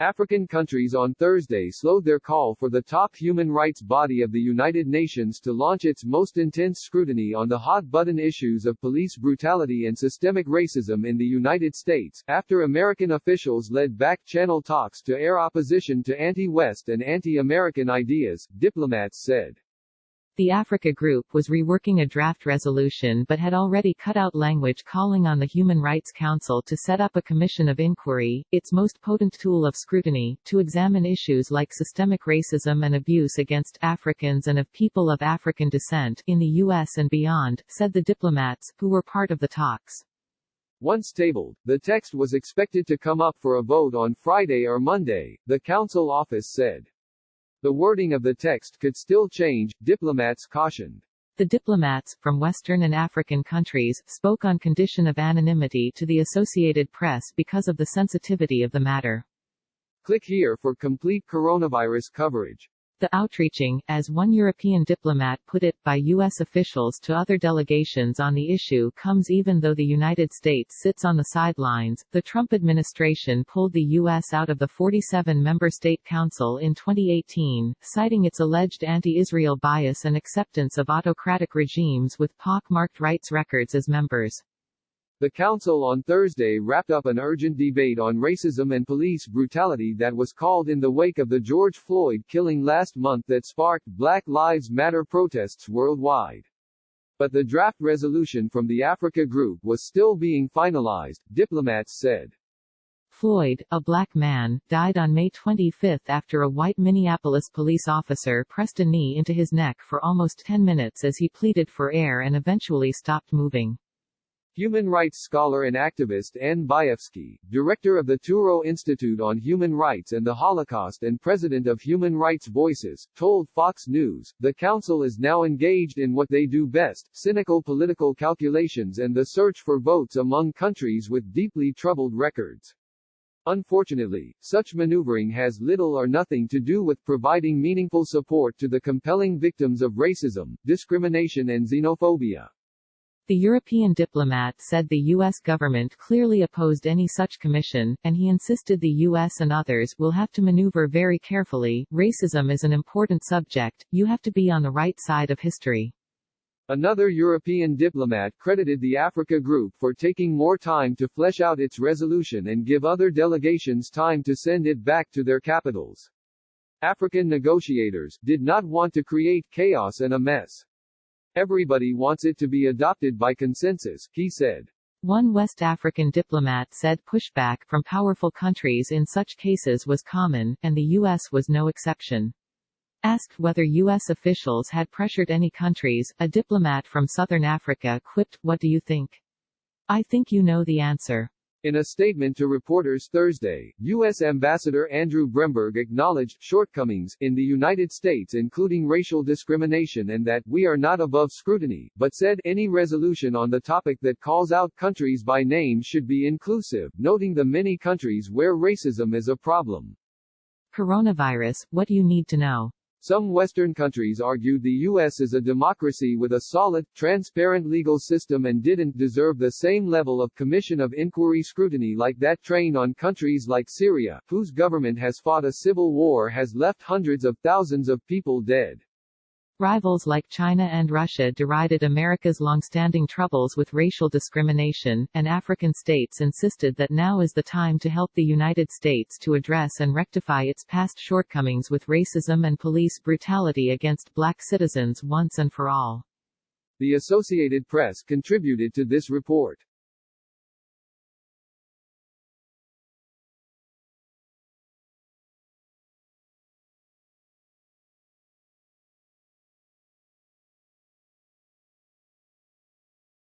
African countries on Thursday slowed their call for the top human rights body of the United Nations to launch its most intense scrutiny on the hot-button issues of police brutality and systemic racism in the United States, after American officials led back-channel talks to air opposition to anti-West and anti-American ideas, diplomats said. The Africa Group was reworking a draft resolution but had already cut out language calling on the Human Rights Council to set up a commission of inquiry, its most potent tool of scrutiny, to examine issues like systemic racism and abuse against Africans and of people of African descent, in the U.S. and beyond, said the diplomats, who were part of the talks. Once tabled, the text was expected to come up for a vote on Friday or Monday, the Council office said. The wording of the text could still change, diplomats cautioned. The diplomats, from Western and African countries, spoke on condition of anonymity to the Associated Press because of the sensitivity of the matter. Click here for complete coronavirus coverage. The outreaching, as one European diplomat put it, by U.S. officials to other delegations on the issue comes even though the United States sits on the sidelines. The Trump administration pulled the U.S. out of the 47-member state council in 2018, citing its alleged anti-Israel bias and acceptance of autocratic regimes with pock-marked rights records as members. The Council on Thursday wrapped up an urgent debate on racism and police brutality that was called in the wake of the George Floyd killing last month that sparked Black Lives Matter protests worldwide. But the draft resolution from the Africa Group was still being finalized, diplomats said. Floyd, a black man, died on May 25 after a white Minneapolis police officer pressed a knee into his neck for almost 10 minutes as he pleaded for air and eventually stopped moving. Human rights scholar and activist Ann Bayefsky, director of the Touro Institute on Human Rights and the Holocaust and president of Human Rights Voices, told Fox News, the Council is now engaged in what they do best, cynical political calculations and the search for votes among countries with deeply troubled records. Unfortunately, such maneuvering has little or nothing to do with providing meaningful support to the compelling victims of racism, discrimination and xenophobia. The European diplomat said the U.S. government clearly opposed any such commission, and he insisted the U.S. and others will have to maneuver very carefully. Racism is an important subject, you have to be on the right side of history. Another European diplomat credited the Africa Group for taking more time to flesh out its resolution and give other delegations time to send it back to their capitals. African negotiators did not want to create chaos and a mess. Everybody wants it to be adopted by consensus, he said. One West African diplomat said pushback from powerful countries in such cases was common, and the U.S. was no exception. Asked whether U.S. officials had pressured any countries, a diplomat from Southern Africa quipped, "What do you think? I think you know the answer." In a statement to reporters Thursday, U.S. Ambassador Andrew Bremberg acknowledged shortcomings in the United States including racial discrimination and that we are not above scrutiny, but said any resolution on the topic that calls out countries by name should be inclusive, noting the many countries where racism is a problem. Coronavirus, what you need to know. Some Western countries argued the U.S. is a democracy with a solid, transparent legal system and didn't deserve the same level of Commission of Inquiry scrutiny like that trained on countries like Syria, whose government has fought a civil war has left hundreds of thousands of people dead. Rivals like China and Russia derided America's long-standing troubles with racial discrimination, and African states insisted that now is the time to help the United States to address and rectify its past shortcomings with racism and police brutality against black citizens once and for all. The Associated Press contributed to this report.